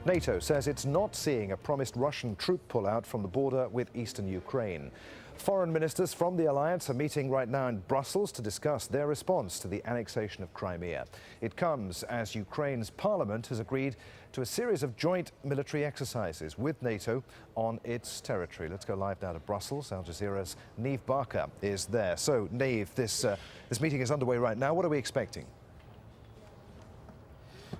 NATO says it's not seeing a promised Russian troop pullout from the border with eastern Ukraine. Foreign ministers from the alliance are meeting right now in Brussels to discuss their response to the annexation of Crimea. It comes as Ukraine's parliament has agreed to a series of joint military exercises with NATO on its territory. Let's go live now to Brussels. Al Jazeera's Neave is there. So, Neave, this meeting is underway right now. What are we expecting?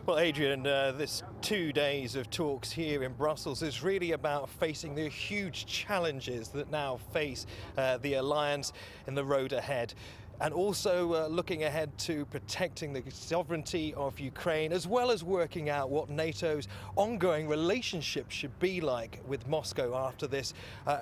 Well, Adrian, this 2 days of talks here in Brussels is really about facing the huge challenges that now face the alliance in the road ahead. And also looking ahead to protecting the sovereignty of Ukraine, as well as working out what NATO's ongoing relationship should be like with Moscow after this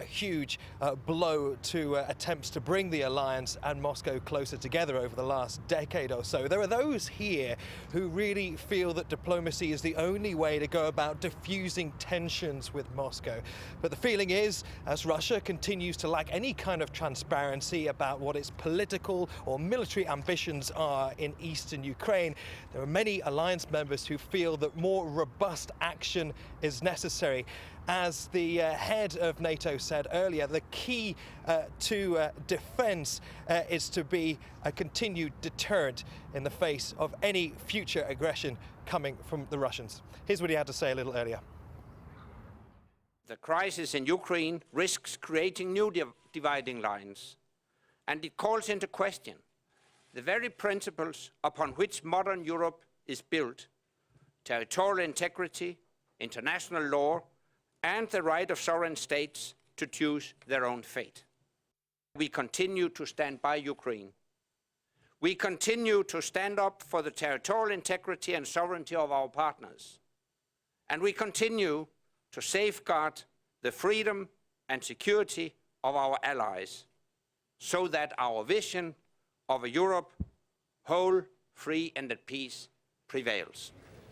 huge blow to attempts to bring the alliance and Moscow closer together over the last decade or so. There are those here who really feel that diplomacy is the only way to go about diffusing tensions with Moscow. But the feeling is, as Russia continues to lack any kind of transparency about what its political or military ambitions are in eastern Ukraine, there are many alliance members who feel that more robust action is necessary. As the head of NATO said earlier, the key to defence is to be a continued deterrent in the face of any future aggression coming from the Russians. Here's what he had to say a little earlier. The crisis in Ukraine risks creating new dividing lines, and it calls into question the very principles upon which modern Europe is built: territorial integrity, international law, and the right of sovereign states to choose their own fate. We continue to stand by Ukraine. We continue to stand up for the territorial integrity and sovereignty of our partners. And we continue to safeguard the freedom and security of our allies, so that our vision of a Europe whole, free and at peace prevails.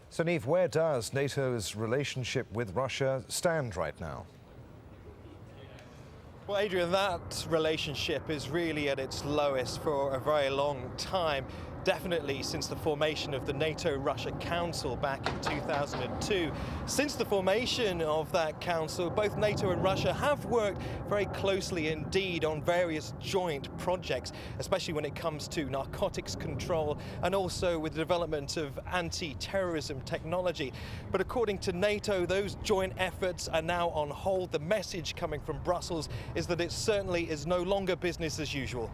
So, Neave, where does NATO's relationship with Russia stand right now? Well, Adrian, that relationship is really at its lowest for a very long time. Definitely since the formation of the NATO-Russia Council back in 2002. Since the formation of that council, both NATO and Russia have worked very closely indeed on various joint projects, especially when it comes to narcotics control and also with the development of anti-terrorism technology. But according to NATO, those joint efforts are now on hold. The message coming from Brussels is that it certainly is no longer business as usual.